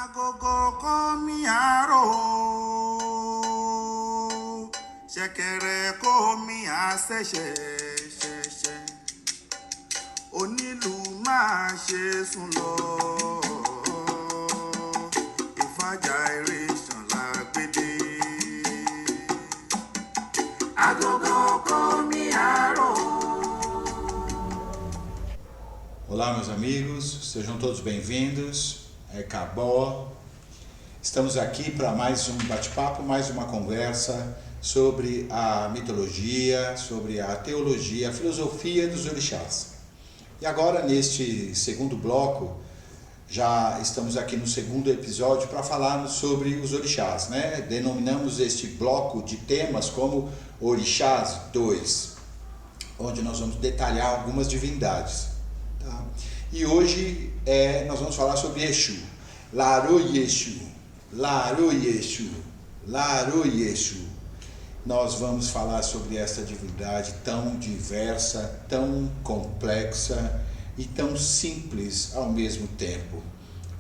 Agogo komi aro, ṣẹ̀kẹ̀rẹ̀ komi àṣẹ̀ṣẹ̀ ṣẹ̀ṣẹ̀, onílù máa ṣe sùn lọ, ìfàjà eré ṣànlá gbédè. Agogo komi aro. Olá, meus amigos, sejam todos bem-vindos. É Cabó. Estamos aqui para mais um bate-papo, mais uma conversa sobre a mitologia, sobre a teologia, a filosofia dos orixás. E agora, neste segundo bloco, já estamos aqui no segundo episódio para falarmos sobre os orixás, né? Denominamos este bloco de temas como Orixás 2, onde nós vamos detalhar algumas divindades. Tá? E hoje nós vamos falar sobre Exu, Laro Yeshu, Laro Yeshu, Laro Yeshu. Nós vamos falar sobre essa divindade tão diversa, tão complexa e tão simples ao mesmo tempo.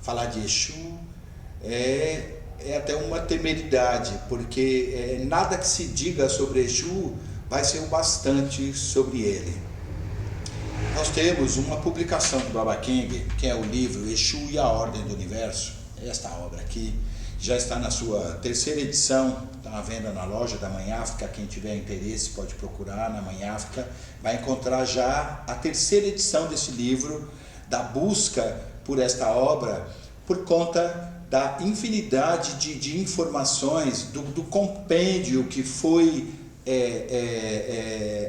Falar de Exu é até uma temeridade, porque nada que se diga sobre Exu vai ser o bastante sobre ele. Nós temos uma publicação do Baba King, que é o livro Exu e a Ordem do Universo. Esta obra aqui já está na sua terceira edição, está à venda na loja da Mãe África. Quem tiver interesse pode procurar na Mãe África, vai encontrar já a terceira edição desse livro, da busca por esta obra, por conta da infinidade de informações, do compêndio que foi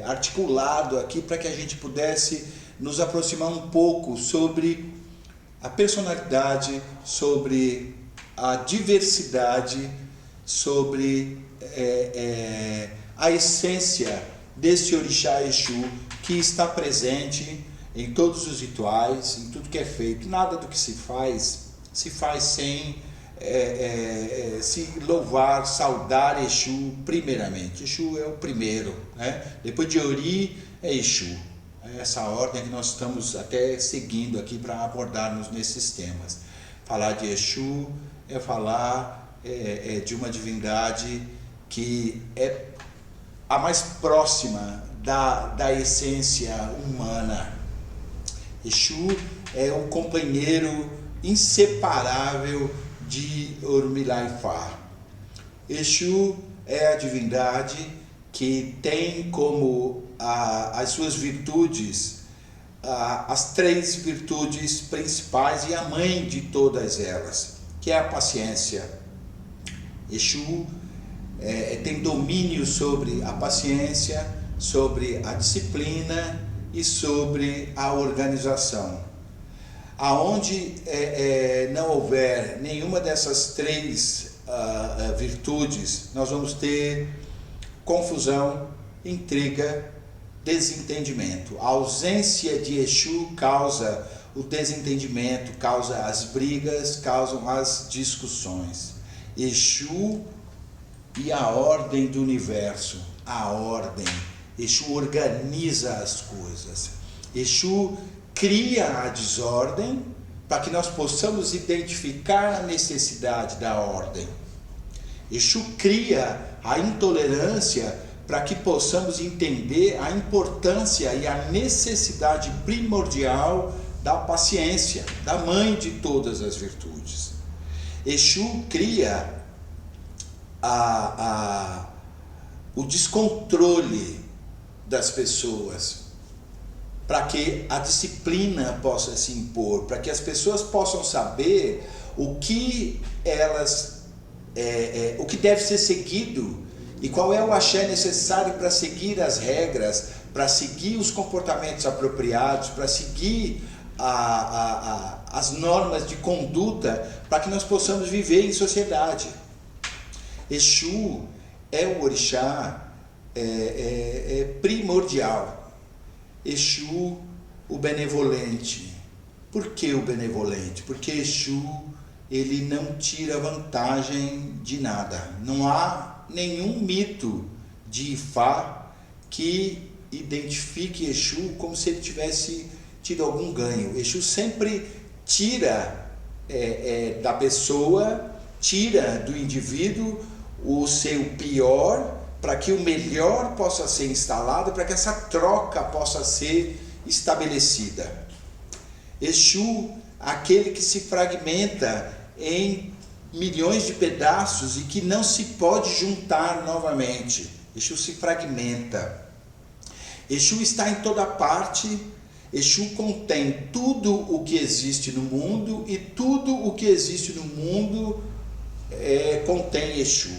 articulado aqui para que a gente pudesse nos aproximar um pouco sobre a personalidade, sobre a diversidade, sobre a essência desse orixá Exu que está presente em todos os rituais, em tudo que é feito. Nada do que se faz sem se louvar, saudar Exu primeiramente. Exu é o primeiro, né? Depois de Ori é Exu. É essa ordem que nós estamos até seguindo aqui para abordarmos nesses temas. Falar de Exu é falar de uma divindade que é a mais próxima da essência humana. Exu é o companheiro inseparável de Orumilá-Ifá. Exu é a divindade que tem como as suas virtudes, as três virtudes principais e a mãe de todas elas, que é a paciência. Exu tem domínio sobre a paciência, sobre a disciplina e sobre a organização. Aonde não houver nenhuma dessas três virtudes, nós vamos ter confusão, intriga, desentendimento. A ausência de Exu causa o desentendimento, causa as brigas, causam as discussões. Exu e a ordem do universo, a ordem. Exu organiza as coisas. Exu cria a desordem para que nós possamos identificar a necessidade da ordem. Exu cria a intolerância para que possamos entender a importância e a necessidade primordial da paciência, da mãe de todas as virtudes. Exu cria o descontrole das pessoas, para que a disciplina possa se impor, para que as pessoas possam saber o que o que deve ser seguido e qual é o axé necessário para seguir as regras, para seguir os comportamentos apropriados, para seguir as normas de conduta, para que nós possamos viver em sociedade. Exu é o orixá primordial. Exu, o benevolente. Por que o benevolente? Porque Exu, ele não tira vantagem de nada. Não há nenhum mito de Ifá que identifique Exu como se ele tivesse tido algum ganho. Exu sempre tira da pessoa, tira do indivíduo o seu pior, para que o melhor possa ser instalado, para que essa troca possa ser estabelecida. Exu, aquele que se fragmenta em milhões de pedaços e que não se pode juntar novamente. Exu se fragmenta. Exu está em toda parte. Exu contém tudo o que existe no mundo, e tudo o que existe no mundo contém Exu.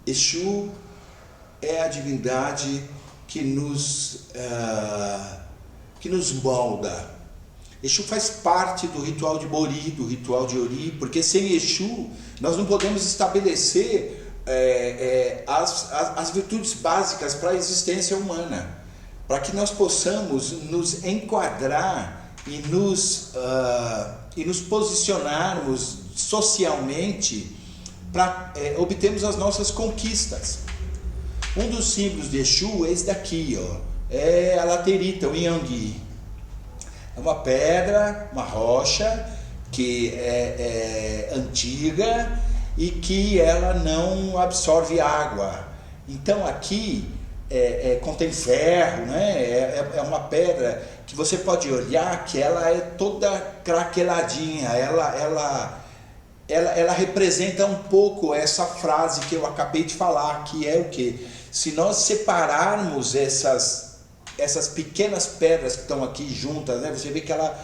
Exu é a divindade que nos molda. Exu faz parte do ritual de Bori, do ritual de Ori, porque sem Exu nós não podemos estabelecer as virtudes básicas para a existência humana, para que nós possamos nos enquadrar e nos posicionarmos socialmente para obtermos as nossas conquistas. Um dos símbolos de Exu é esse daqui, é a laterita, o Yangui. É uma pedra, uma rocha que é antiga e que ela não absorve água. Então aqui contém ferro, né? É uma pedra que você pode olhar que ela é toda craqueladinha, ela representa um pouco essa frase que eu acabei de falar, que é o quê? Se nós separarmos essas pequenas pedras que estão aqui juntas, né? Você vê que ela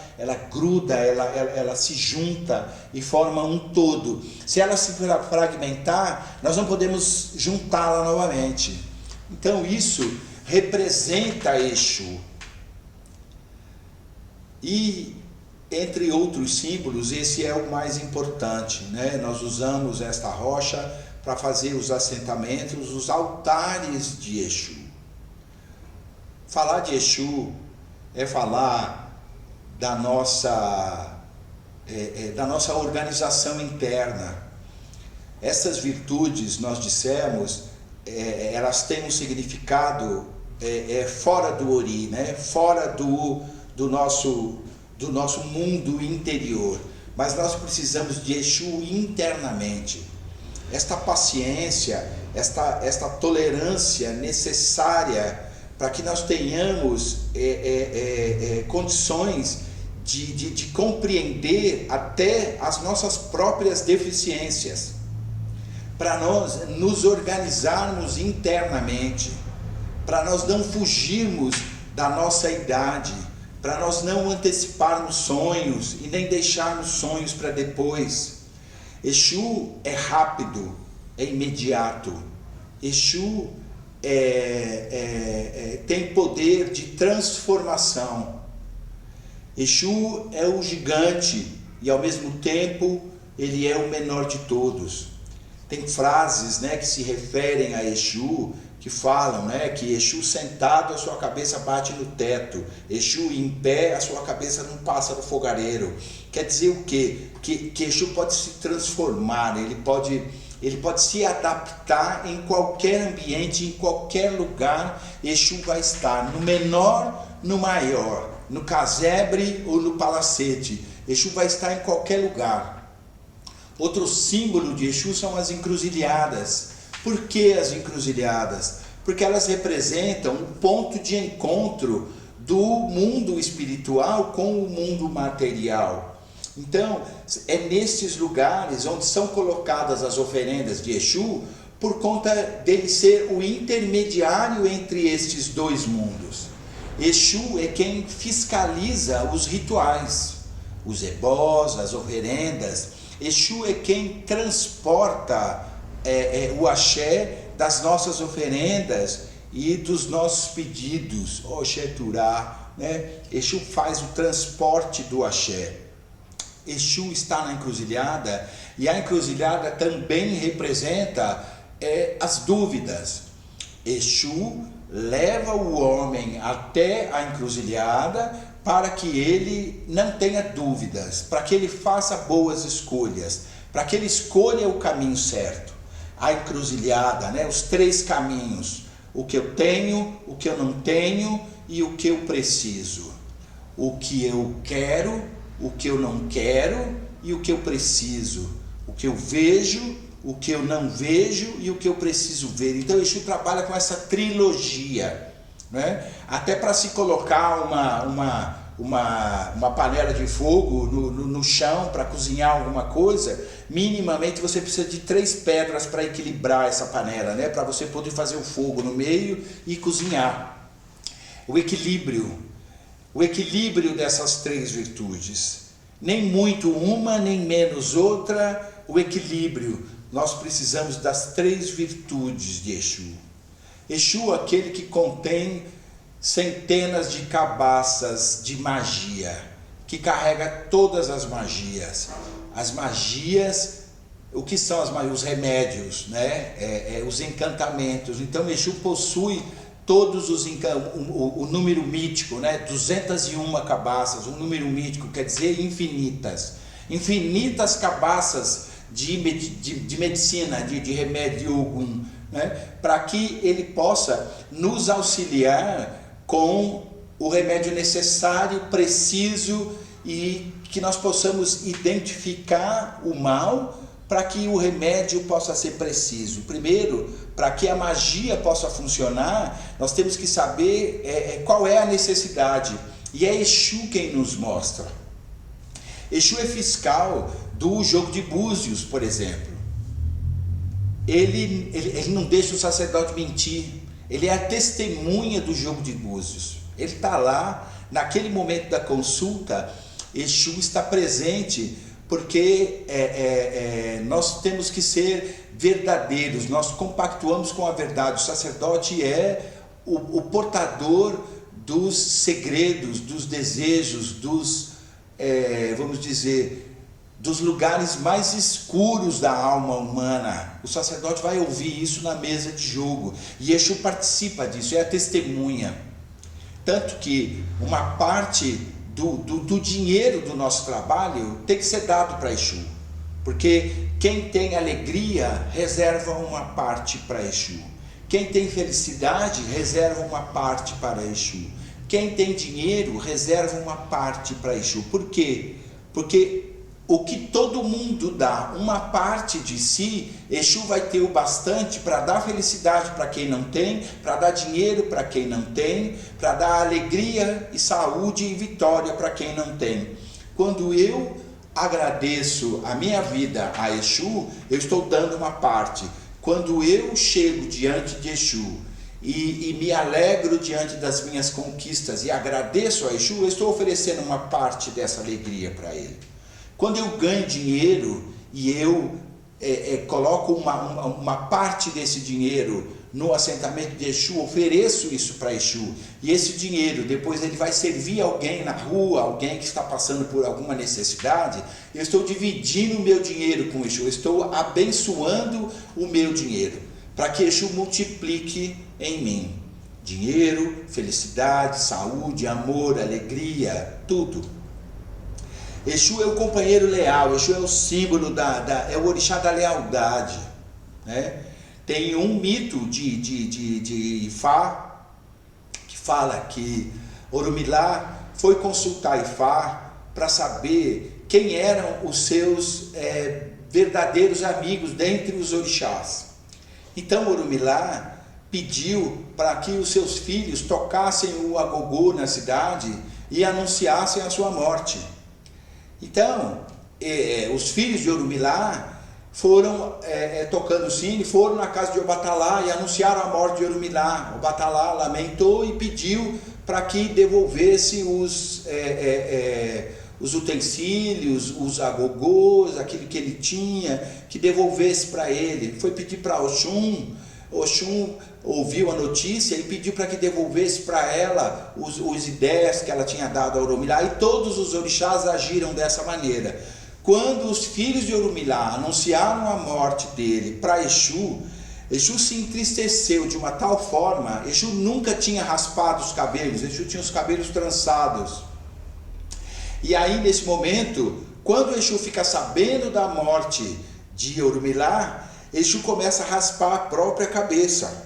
gruda, ela se junta e forma um todo. Se ela se fragmentar, nós não podemos juntá-la novamente. Então isso representa Exu. E entre outros símbolos, esse é o mais importante, né? Nós usamos esta rocha para fazer os assentamentos, os altares de Exu. Falar de Exu é falar da nossa organização interna. Essas virtudes, nós dissemos, elas têm um significado fora do Ori, né? Fora do nosso mundo interior, mas nós precisamos de Exu internamente. Esta paciência, esta tolerância necessária para que nós tenhamos condições de compreender até as nossas próprias deficiências, para nós nos organizarmos internamente, para nós não fugirmos da nossa idade, para nós não anteciparmos sonhos e nem deixarmos sonhos para depois. Exu é rápido, é imediato. Exu tem poder de transformação. Exu é o gigante e ao mesmo tempo ele é o menor de todos. Tem frases, né, que se referem a Exu, que falam, né, que Exu sentado a sua cabeça bate no teto, Exu em pé a sua cabeça não passa no fogareiro. Quer dizer o quê? Que Exu pode se transformar, ele pode se adaptar em qualquer ambiente, em qualquer lugar. Exu vai estar no menor, no maior, no casebre ou no palacete. Exu vai estar em qualquer lugar. Outro símbolo de Exu são as encruzilhadas. Por que as encruzilhadas? Porque elas representam um ponto de encontro do mundo espiritual com o mundo material. Então, é nesses lugares onde são colocadas as oferendas de Exu, por conta dele ser o intermediário entre estes dois mundos. Exu é quem fiscaliza os rituais, os ebós, as oferendas. Exu é quem transporta o axé das nossas oferendas e dos nossos pedidos, Oxeturá, né? Exu faz o transporte do axé. Exu está na encruzilhada, e a encruzilhada também representa as dúvidas. Exu leva o homem até a encruzilhada para que ele não tenha dúvidas, para que ele faça boas escolhas, para que ele escolha o caminho certo. A encruzilhada, né? Os três caminhos: o que eu tenho, o que eu não tenho e o que eu preciso. O que eu quero o que eu não quero e o que eu preciso, o que eu vejo, o que eu não vejo e o que eu preciso ver. Então Exu trabalha com essa trilogia, né? Até para se colocar uma panela de fogo no chão para cozinhar alguma coisa, minimamente você precisa de 3 pedras para equilibrar essa panela, né? Para você poder fazer o fogo no meio e cozinhar. O equilíbrio dessas 3 virtudes, nem muito uma, nem menos outra, o equilíbrio. Nós precisamos das 3 virtudes de Exu. Exu, aquele que contém centenas de cabaças de magia, que carrega todas as magias. As magias, o que são as magias? Os remédios, né? Os encantamentos. Então Exu possui todos o número mítico, né? 201 cabaças, um número mítico quer dizer infinitas cabaças de medicina, de remédio algum, né? Para que ele possa nos auxiliar com o remédio necessário, preciso, e que nós possamos identificar o mal para que o remédio possa ser preciso. Primeiro, para que a magia possa funcionar, nós temos que saber qual é a necessidade, e é Exu quem nos mostra. Exu é fiscal do jogo de búzios, por exemplo. Ele não deixa o sacerdote mentir. Ele é a testemunha do jogo de búzios. Ele está lá, naquele momento da consulta, Exu está presente, porque nós temos que ser verdadeiros, nós compactuamos com a verdade. O sacerdote é o portador dos segredos, dos desejos, vamos dizer, dos lugares mais escuros da alma humana. O sacerdote vai ouvir isso na mesa de jogo, e Exu participa disso, é a testemunha. Tanto que uma parte do dinheiro do nosso trabalho tem que ser dado para Exu, porque quem tem alegria reserva uma parte para Exu, quem tem felicidade reserva uma parte para Exu, quem tem dinheiro reserva uma parte para Exu. Por quê? Porque o que todo mundo dá, uma parte de si, Exu vai ter o bastante para dar felicidade para quem não tem, para dar dinheiro para quem não tem, para dar alegria e saúde e vitória para quem não tem. Quando eu agradeço a minha vida a Exu, eu estou dando uma parte. Quando eu chego diante de Exu e me alegro diante das minhas conquistas e agradeço a Exu, eu estou oferecendo uma parte dessa alegria para ele. Quando eu ganho dinheiro e eu coloco uma parte desse dinheiro no assentamento de Exu, ofereço isso para Exu, e esse dinheiro depois ele vai servir alguém na rua, alguém que está passando por alguma necessidade, eu estou dividindo o meu dinheiro com Exu, eu estou abençoando o meu dinheiro, para que Exu multiplique em mim dinheiro, felicidade, saúde, amor, alegria, tudo. Exu é o companheiro leal, Exu é o símbolo é o orixá da lealdade, né? Tem um mito de Ifá que fala que Orumilá foi consultar Ifá para saber quem eram os seus verdadeiros amigos dentre os orixás. Então Orumilá pediu para que os seus filhos tocassem o agogô na cidade e anunciassem a sua morte. Então, os filhos de Orumilá foram tocando o sino, foram na casa de Obatalá e anunciaram a morte de Orumilá. Obatalá lamentou e pediu para que devolvesse os utensílios, os agogôs, aquilo que ele tinha, que devolvesse para ele. Foi pedir para Oxum. Oxum ouviu a notícia e pediu para que devolvesse para ela os ideias que ela tinha dado a Orumilá, e todos os orixás agiram dessa maneira. Quando os filhos de Orumilá anunciaram a morte dele para Exu, Exu se entristeceu de uma tal forma. Exu nunca tinha raspado os cabelos, Exu tinha os cabelos trançados. E aí nesse momento, quando Exu fica sabendo da morte de Orumilá, Exu começa a raspar a própria cabeça.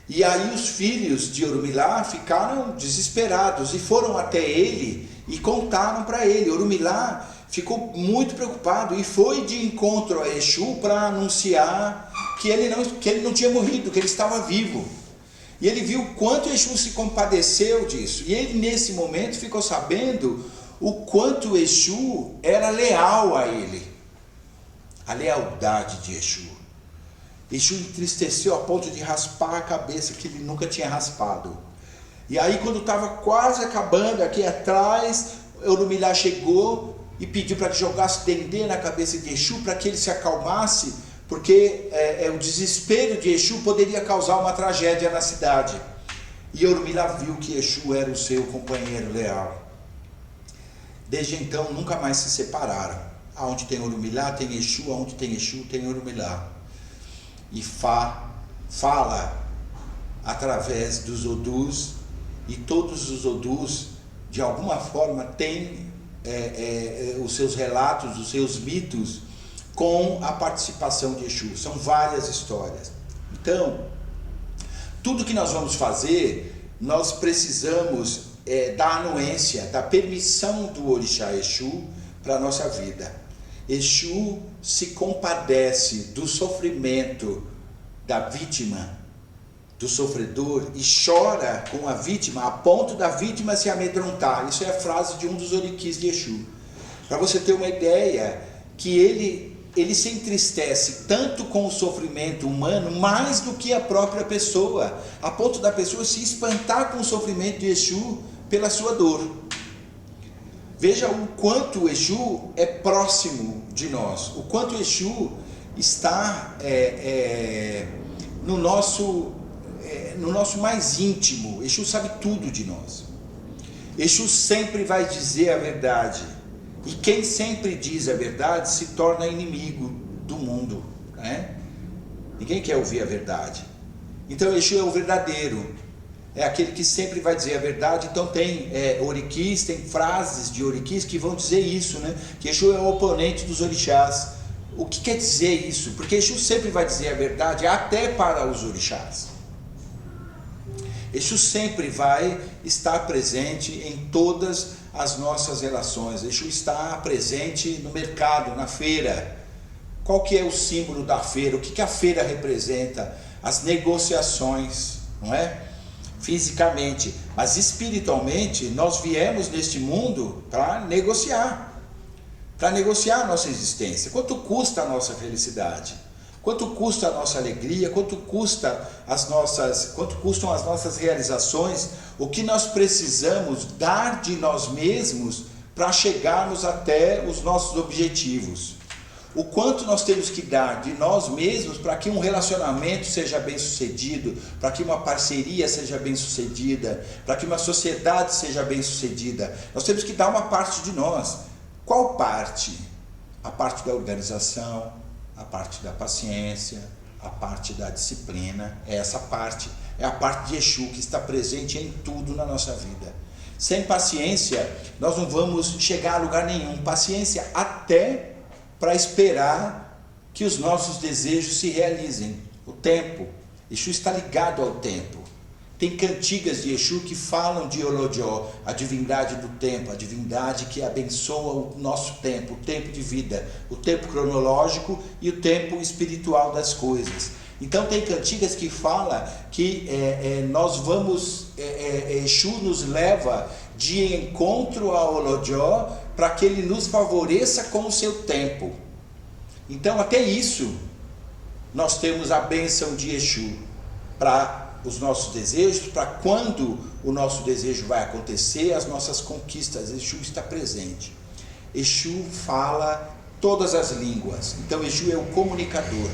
E aí os filhos de Orumilá ficaram desesperados e foram até ele e contaram para ele. Orumilá ficou muito preocupado e foi de encontro a Exu para anunciar que ele não tinha morrido, que ele estava vivo. E ele viu o quanto Exu se compadeceu disso. E ele, nesse momento, ficou sabendo o quanto Exu era leal a ele. A lealdade de Exu. Exu entristeceu a ponto de raspar a cabeça que ele nunca tinha raspado. E aí, quando estava quase acabando, aqui atrás, Orumilá chegou e pediu para que jogasse dendê na cabeça de Exu para que ele se acalmasse, porque o desespero de Exu poderia causar uma tragédia na cidade. E Orumilá viu que Exu era o seu companheiro leal. Desde então nunca mais se separaram. Aonde tem Orumilá tem Exu, aonde tem Exu tem Orumilá. E fala através dos Odus, e todos os Odus de alguma forma têm os seus relatos, os seus mitos com a participação de Exu. São várias histórias. Então, tudo que nós vamos fazer, nós precisamos da anuência, da permissão do orixá Exu para a nossa vida. Exu se compadece do sofrimento da vítima, do sofredor, e chora com a vítima a ponto da vítima se amedrontar. Isso é a frase de um dos oriquis de Exu. Para você ter uma ideia, que ele se entristece tanto com o sofrimento humano, mais do que a própria pessoa, a ponto da pessoa se espantar com o sofrimento de Exu pela sua dor. Veja o quanto o Exu é próximo de nós, o quanto o Exu está no nosso mais íntimo. Exu sabe tudo de nós. Exu sempre vai dizer a verdade. E quem sempre diz a verdade se torna inimigo do mundo, né? Ninguém quer ouvir a verdade. Então Exu é o verdadeiro. É aquele que sempre vai dizer a verdade. Então tem oriquis, tem frases de oriquis que vão dizer isso, né? Que Exu é o oponente dos orixás. O que quer dizer isso? Porque Exu sempre vai dizer a verdade até para os orixás. Exu sempre vai estar presente em todas as nossas relações. Exu está presente no mercado, na feira. Qual que é o símbolo da feira? O que a feira representa? As negociações, não é? Fisicamente, mas espiritualmente nós viemos neste mundo para negociar a nossa existência. Quanto custa a nossa felicidade? Quanto custa a nossa alegria? Quanto custam as nossas realizações? O que nós precisamos dar de nós mesmos para chegarmos até os nossos objetivos? O quanto nós temos que dar de nós mesmos para que um relacionamento seja bem sucedido, para que uma parceria seja bem sucedida, para que uma sociedade seja bem sucedida? Nós temos que dar uma parte de nós. Qual parte? A parte da organização, a parte da paciência, a parte da disciplina. Essa parte é a parte de Exu que está presente em tudo na nossa vida. Sem paciência nós não vamos chegar a lugar nenhum. Paciência até para esperar que os nossos desejos se realizem. O tempo. Exu está ligado ao tempo. Tem cantigas de Exu que falam de Olodjó, a divindade do tempo, a divindade que abençoa o nosso tempo, o tempo de vida, o tempo cronológico e o tempo espiritual das coisas. Então tem cantigas que falam que nós vamos, Exu nos leva de encontro a Olodjó para que ele nos favoreça com o seu tempo. Então até isso nós temos a bênção de Exu para os nossos desejos, para quando o nosso desejo vai acontecer, as nossas conquistas. Exu está presente. Exu fala todas as línguas. Então Exu é o comunicador.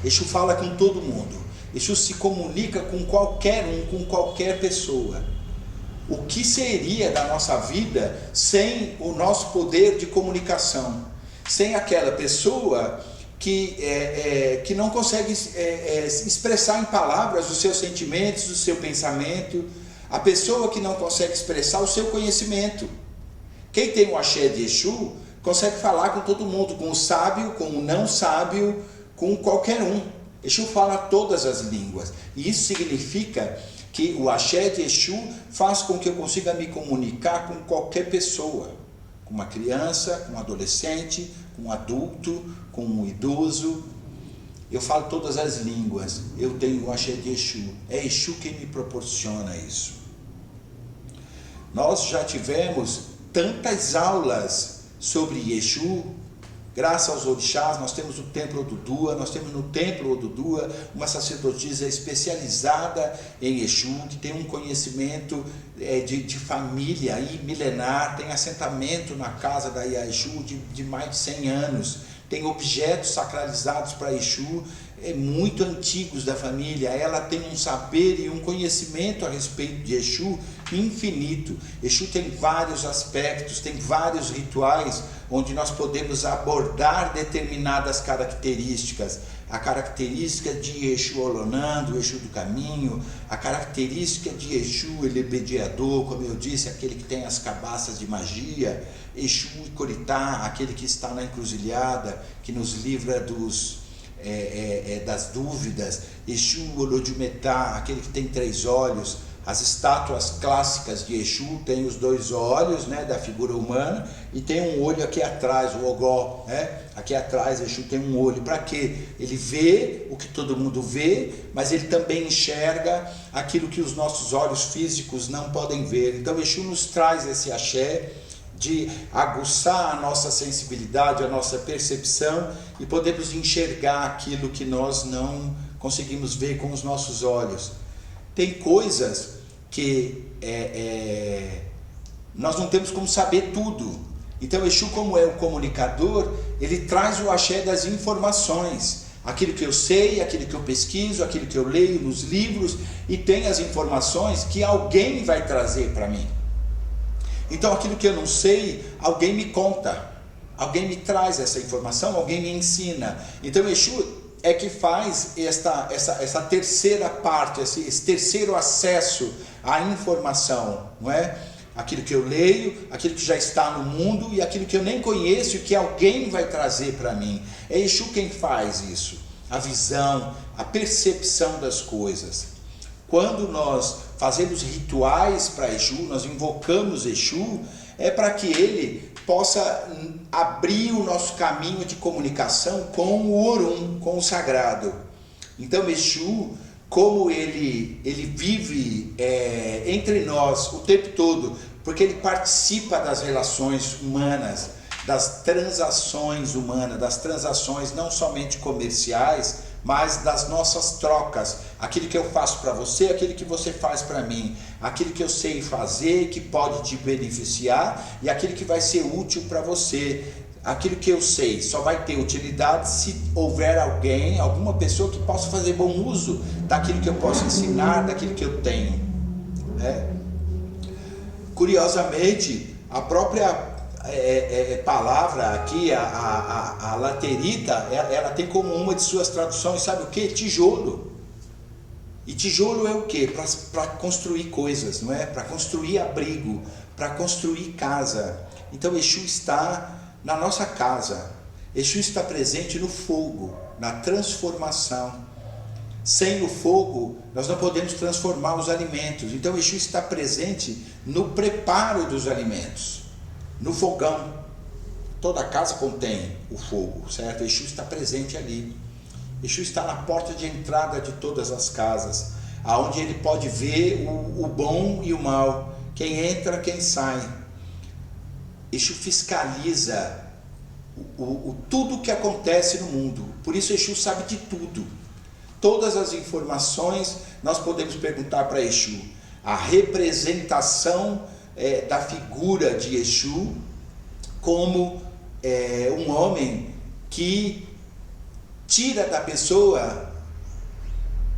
Exu fala com todo mundo. Exu se comunica com qualquer um, com qualquer pessoa. O que seria da nossa vida sem o nosso poder de comunicação? Sem aquela pessoa que não consegue expressar em palavras os seus sentimentos, o seu pensamento, a pessoa que não consegue expressar o seu conhecimento. Quem tem o axé de Exu consegue falar com todo mundo, com o sábio, com o não sábio, com qualquer um. Exu fala todas as línguas, e isso significa que o axé de Exu faz com que eu consiga me comunicar com qualquer pessoa, com uma criança, com um adolescente, com um adulto, com um idoso. Eu falo todas as línguas, eu tenho o axé de Exu, é Exu quem me proporciona isso. Nós já tivemos tantas aulas sobre Exu, graças aos orixás. Nós temos o Templo Odudua, nós temos no Templo Odudua uma sacerdotisa especializada em Exu, que tem um conhecimento de família aí, milenar, tem assentamento na casa da Ia Exu de mais de 100 anos, tem objetos sacralizados para Exu, muito antigos da família. Ela tem um saber e um conhecimento a respeito de Exu infinito. Exu tem vários aspectos, tem vários rituais onde nós podemos abordar determinadas características. A característica de Exu Olonã, do Exu do Caminho, a característica de Exu Elebediador, como eu disse, aquele que tem as cabaças de magia, Exu Icoritá, aquele que está na encruzilhada, que nos livra das dúvidas, Exu Olodiumetá, aquele que tem 3 olhos. As estátuas clássicas de Exu têm os 2 olhos, né, da figura humana, e tem um olho aqui atrás, o ogó, né? Aqui atrás Exu tem um olho. Para quê? Ele vê o que todo mundo vê, mas ele também enxerga aquilo que os nossos olhos físicos não podem ver. Então Exu nos traz esse axé de aguçar a nossa sensibilidade, a nossa percepção, e podemos enxergar aquilo que nós não conseguimos ver com os nossos olhos. Tem coisas que nós não temos como saber tudo. Então Exu, como é o comunicador, ele traz o axé das informações, aquilo que eu sei, aquilo que eu pesquiso, aquilo que eu leio nos livros, e tem as informações que alguém vai trazer para mim. Então aquilo que eu não sei, alguém me conta, alguém me traz essa informação, alguém me ensina. Então Exu é que faz essa terceira parte, esse terceiro acesso à informação, não é? Aquilo que eu leio, aquilo que já está no mundo e aquilo que eu nem conheço e que alguém vai trazer para mim. É Exu quem faz isso, a visão, a percepção das coisas. Quando nós fazemos rituais para Exu, nós invocamos Exu, é para que ele possa abrir o nosso caminho de comunicação com o Orum, com o sagrado. Então Exu, como ele vive entre nós o tempo todo, porque ele participa das relações humanas, das transações humanas, das transações não somente comerciais, mas das nossas trocas, aquilo que eu faço para você, aquilo que você faz para mim, aquilo que eu sei fazer, que pode te beneficiar, e aquilo que vai ser útil para você. Aquilo que eu sei só vai ter utilidade se houver alguém, alguma pessoa que possa fazer bom uso daquilo que eu posso ensinar, daquilo que eu tenho. Curiosamente, a própria palavra aqui, a laterita, ela tem como uma de suas traduções, sabe o que? Tijolo. E tijolo é o que? Para construir coisas, não é? Para construir abrigo, para construir casa. Então Exu está na nossa casa. Exu está presente no fogo, na transformação. Sem o fogo, nós não podemos transformar os alimentos. Então Exu está presente no preparo dos alimentos, no fogão. Toda casa contém o fogo, certo? Exu está presente ali. Exu está na porta de entrada de todas as casas, aonde ele pode ver o bom e o mal, quem entra, quem sai. Exu fiscaliza tudo que acontece no mundo. Por isso Exu sabe de tudo. Todas as informações nós podemos perguntar para Exu. A representação da figura de Exu como um homem que tira da pessoa,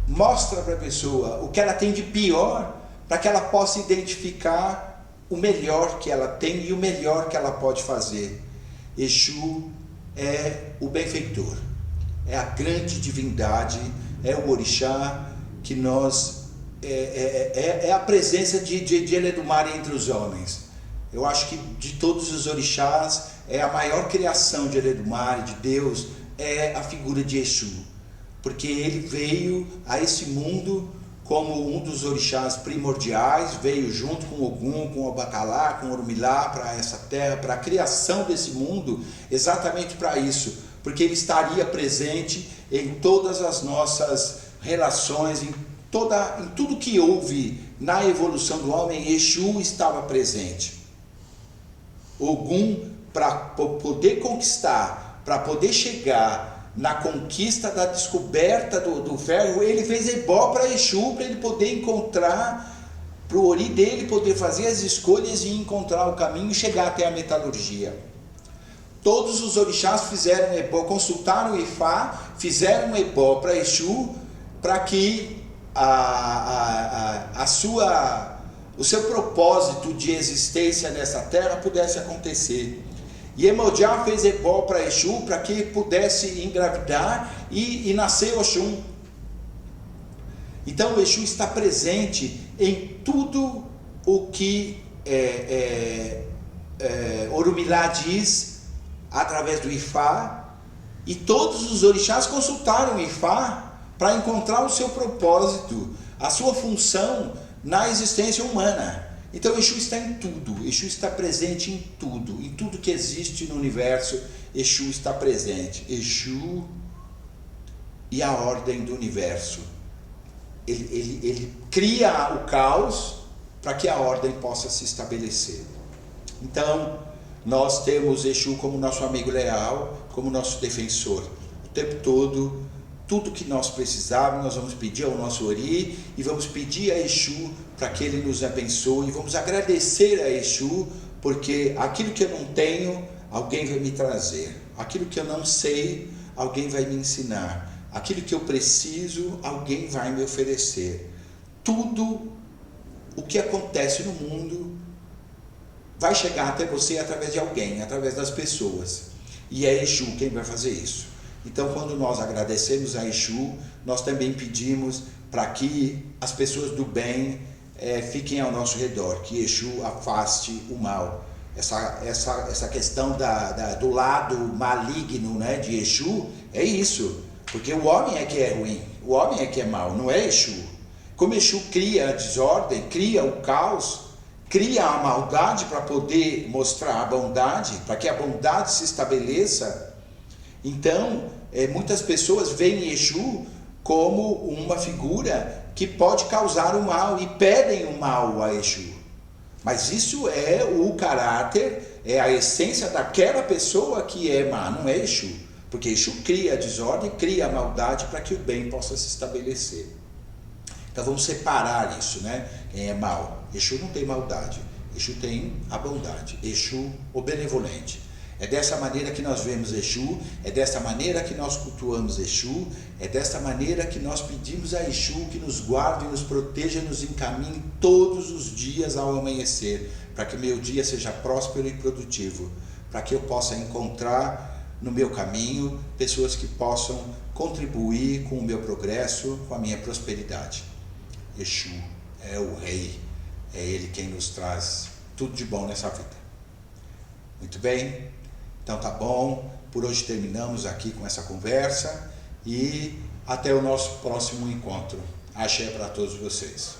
mostra para a pessoa o que ela tem de pior, para que ela possa identificar o melhor que ela tem e o melhor que ela pode fazer. Exu é o benfeitor, é a grande divindade, é o orixá que nós... É a presença de Eledumare entre os homens. Eu acho que de todos os orixás, é a maior criação de Eledumare, de Deus, é a figura de Exu. Porque ele veio a esse mundo como um dos orixás primordiais, veio junto com Ogum, com Obatalá, com Orumilá para essa terra, para a criação desse mundo, exatamente para isso, porque ele estaria presente em todas as nossas relações, em tudo que houve na evolução do homem. Exu estava presente. Ogum, para poder conquistar, para poder chegar na conquista da descoberta do ferro, ele fez ebó para Exu, para ele poder encontrar, para o ori dele poder fazer as escolhas e encontrar o caminho e chegar até a metalurgia. Todos os orixás fizeram ebó, consultaram o Ifá, fizeram ebó para Exu, para que o seu propósito de existência nessa terra pudesse acontecer. Iemoja fez ebó para Exu para que pudesse engravidar e nascer Oxum. Então o Exu está presente em tudo o que Orumilá diz através do Ifá, e todos os orixás consultaram o Ifá para encontrar o seu propósito, a sua função na existência humana. Então Exu está em tudo, Exu está presente em tudo que existe no universo. Exu está presente. Exu e a ordem do universo. Ele cria o caos para que a ordem possa se estabelecer. Então nós temos Exu como nosso amigo leal, como nosso defensor. O tempo todo, tudo que nós precisarmos, nós vamos pedir ao nosso ori e vamos pedir a Exu para que ele nos abençoe, e vamos agradecer a Exu, porque aquilo que eu não tenho, alguém vai me trazer. Aquilo que eu não sei, alguém vai me ensinar. Aquilo que eu preciso, alguém vai me oferecer. Tudo o que acontece no mundo vai chegar até você através de alguém, através das pessoas. E é Exu quem vai fazer isso. Então, quando nós agradecemos a Exu, nós também pedimos para que as pessoas do bem fiquem ao nosso redor, que Exu afaste o mal. Essa questão do lado maligno, né, de Exu é isso, porque o homem é que é ruim, o homem é que é mau, não é Exu. Como Exu cria a desordem, cria o caos, cria a maldade para poder mostrar a bondade, para que a bondade se estabeleça. Então, muitas pessoas veem Exu como uma figura que pode causar o mal e pedem o mal a Exu. Mas isso é o caráter, é a essência daquela pessoa que é má, não é Exu. Porque Exu cria a desordem, cria a maldade para que o bem possa se estabelecer. Então vamos separar isso, né? Quem é mau? Exu não tem maldade, Exu tem a bondade, Exu o benevolente. É dessa maneira que nós vemos Exu, é dessa maneira que nós cultuamos Exu, é dessa maneira que nós pedimos a Exu que nos guarde, nos proteja, nos encaminhe todos os dias ao amanhecer, para que o meu dia seja próspero e produtivo, para que eu possa encontrar no meu caminho pessoas que possam contribuir com o meu progresso, com a minha prosperidade. Exu é o Rei, é Ele quem nos traz tudo de bom nessa vida. Muito bem, então tá bom, por hoje terminamos aqui com essa conversa e até o nosso próximo encontro. Axé para todos vocês.